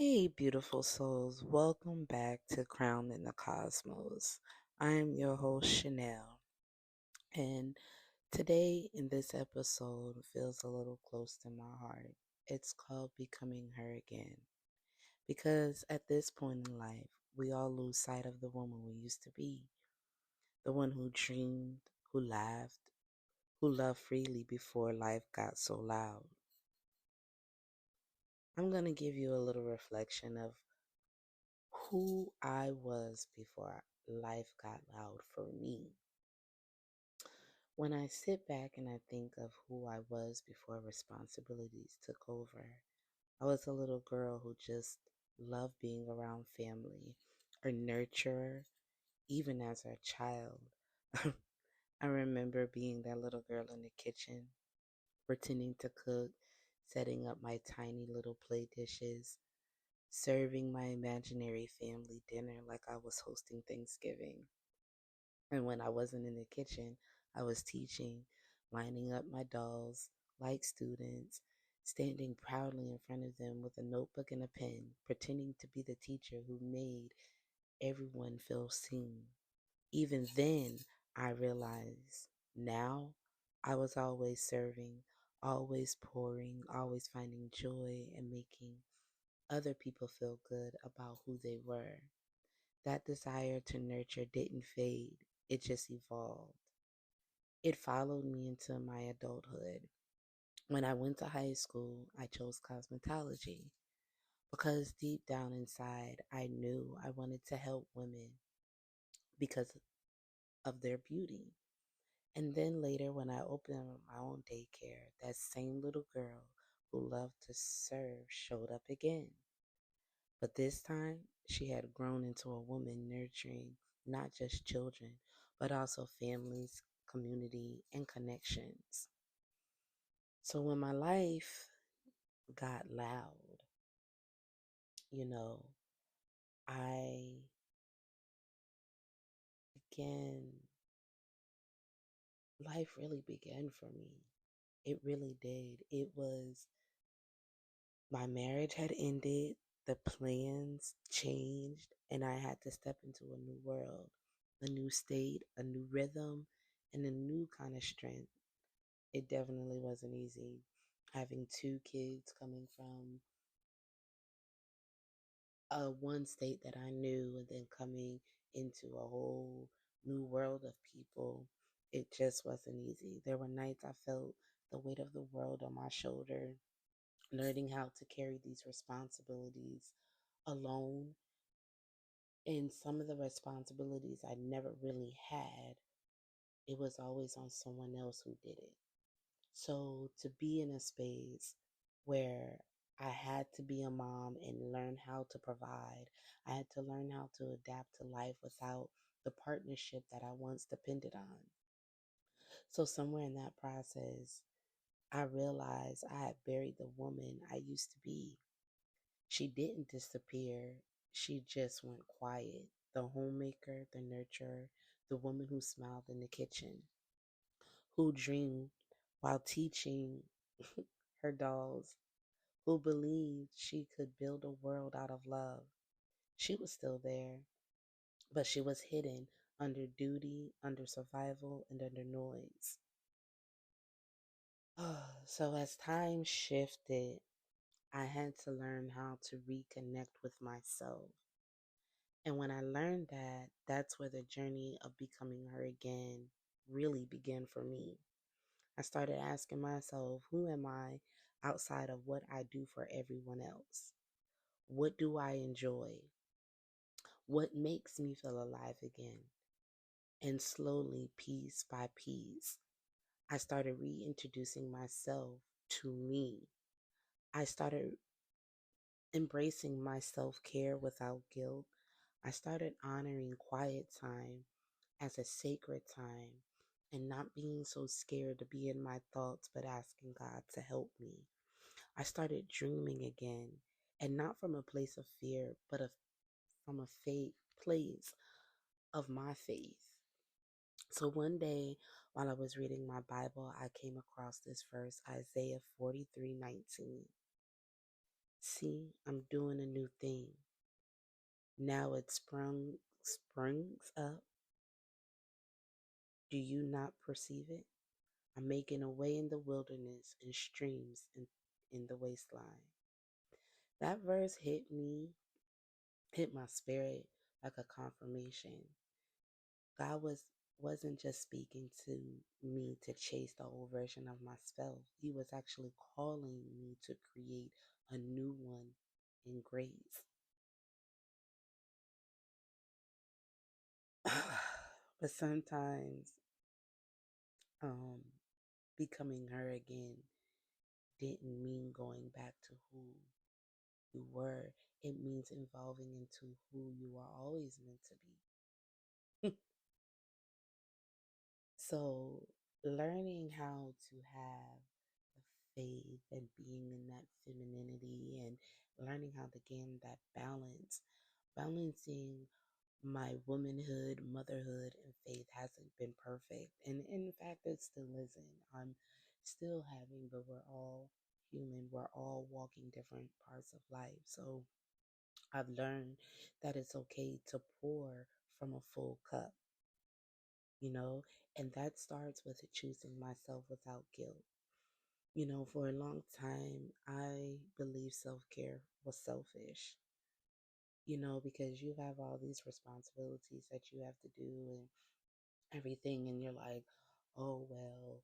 Hey, beautiful souls. Welcome back to Crown in the Cosmos. I am your host, Chanel. And today, in this episode, feels a little close to my heart. It's called Becoming Her Again. Because at this point in life, we all lose sight of the woman we used to be. The one who dreamed, who laughed, who loved freely before life got so loud. I'm going to give you a little reflection of who I was before life got loud for me. When I sit back and I think of who I was before responsibilities took over, I was a little girl who just loved being around family, a nurturer, even as a child. I remember being that little girl in the kitchen, pretending to cook, setting up my tiny little play dishes, serving my imaginary family dinner like I was hosting Thanksgiving. And when I wasn't in the kitchen, I was teaching, lining up my dolls like students, standing proudly in front of them with a notebook and a pen, pretending to be the teacher who made everyone feel seen. Even then, I realized now I was always serving, always pouring, always finding joy and making other people feel good about who they were. That desire to nurture didn't fade, it just evolved. It followed me into my adulthood. When I went to high school, I chose cosmetology because deep down inside, I knew I wanted to help women because of their beauty. And then later, when I opened up my own daycare, that same little girl who loved to serve showed up again. But this time, she had grown into a woman nurturing not just children, but also families, community, and connections. So when my life got loud, you know, I began, life really began for me. It really did. It was, my marriage had ended, the plans changed, and I had to step into a new world, a new state, a new rhythm, and a new kind of strength. It definitely wasn't easy having two kids coming from one state that I knew and then coming into a whole new world of people. It just wasn't easy. There were nights I felt the weight of the world on my shoulder, learning how to carry these responsibilities alone. And some of the responsibilities I never really had, it was always on someone else who did it. So to be in a space where I had to be a mom and learn how to provide, I had to learn how to adapt to life without the partnership that I once depended on. So somewhere in that process, I realized I had buried the woman I used to be. She didn't disappear. She just went quiet. The homemaker, the nurturer, the woman who smiled in the kitchen, who dreamed while teaching her dolls, who believed she could build a world out of love. She was still there, but she was hidden under duty, under survival, and under noise. So as time shifted, I had to learn how to reconnect with myself. And when I learned that, that's where the journey of becoming her again really began for me. I started asking myself, who am I outside of what I do for everyone else? What do I enjoy? What makes me feel alive again? And slowly, piece by piece, I started reintroducing myself to me. I started embracing my self care without guilt. I started honoring quiet time as a sacred time and not being so scared to be in my thoughts, but asking God to help me. I started dreaming again, and not from a place of fear, but from a place of my faith. So one day, while I was reading my Bible, I came across this verse, Isaiah 43:19. See, I'm doing a new thing. Now it springs up. Do you not perceive it? I'm making a way in the wilderness and streams in the wasteland. That verse hit my spirit like a confirmation. God wasn't just speaking to me to chase the old version of myself. He was actually calling me to create a new one in grace. But sometimes um becoming her again didn't mean going back to who you were. It means evolving into who you are always meant to be. So, learning how to have the faith and being in that femininity and learning how to gain that balance, balancing my womanhood, motherhood, and faith hasn't been perfect. And in fact, it still isn't. I'm still having, but we're all human. We're all walking different parts of life. So I've learned that it's okay to pour from a full cup, you know, and that starts with choosing myself without guilt. For a long time, I believe self care was selfish, because you have all these responsibilities that you have to do and everything, and you're like, oh, well,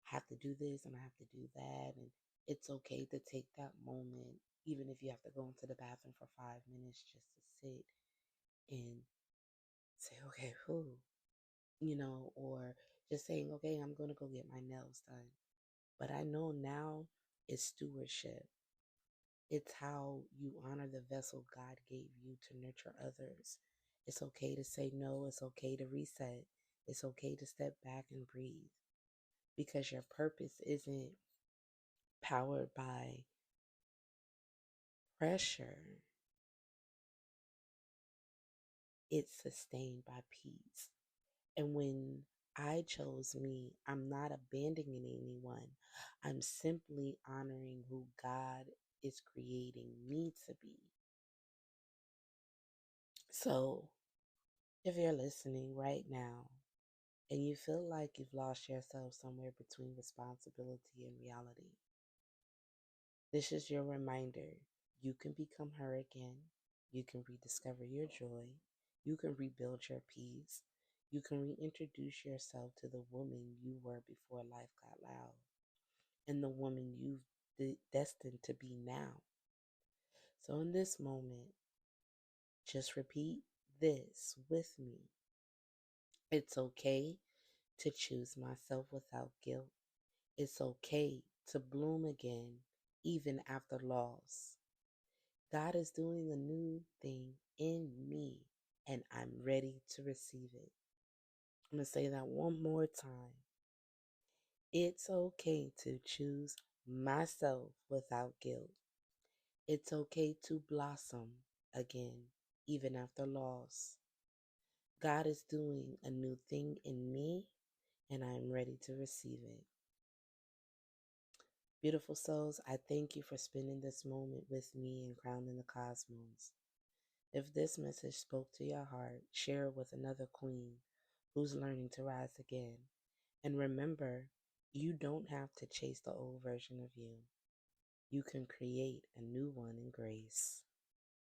I have to do this and I have to do that. And it's okay to take that moment, even if you have to go into the bathroom for 5 minutes just to sit and say, okay, who, or just saying, okay, I'm going to go get my nails done. But I know now it's stewardship. It's how you honor the vessel God gave you to nurture others. It's okay to say no. It's okay to reset. It's okay to step back and breathe because your purpose isn't powered by pressure, it's sustained by peace. And when I chose me, I'm not abandoning anyone. I'm simply honoring who God is creating me to be. So, if you're listening right now and you feel like you've lost yourself somewhere between responsibility and reality, this is your reminder. You can become her again. You can rediscover your joy. You can rebuild your peace. You can reintroduce yourself to the woman you were before life got loud and the woman you've destined to be now. So, in this moment, just repeat this with me. It's okay to choose myself without guilt. It's okay to bloom again, even after loss. God is doing a new thing in me, and I'm ready to receive it. I'm going to say that one more time. It's okay to choose myself without guilt. It's okay to blossom again, even after loss. God is doing a new thing in me, and I'm ready to receive it. Beautiful souls, I thank you for spending this moment with me in Crowning the Cosmos. If this message spoke to your heart, share it with another queen who's learning to rise again. And remember, you don't have to chase the old version of you. You can create a new one in grace.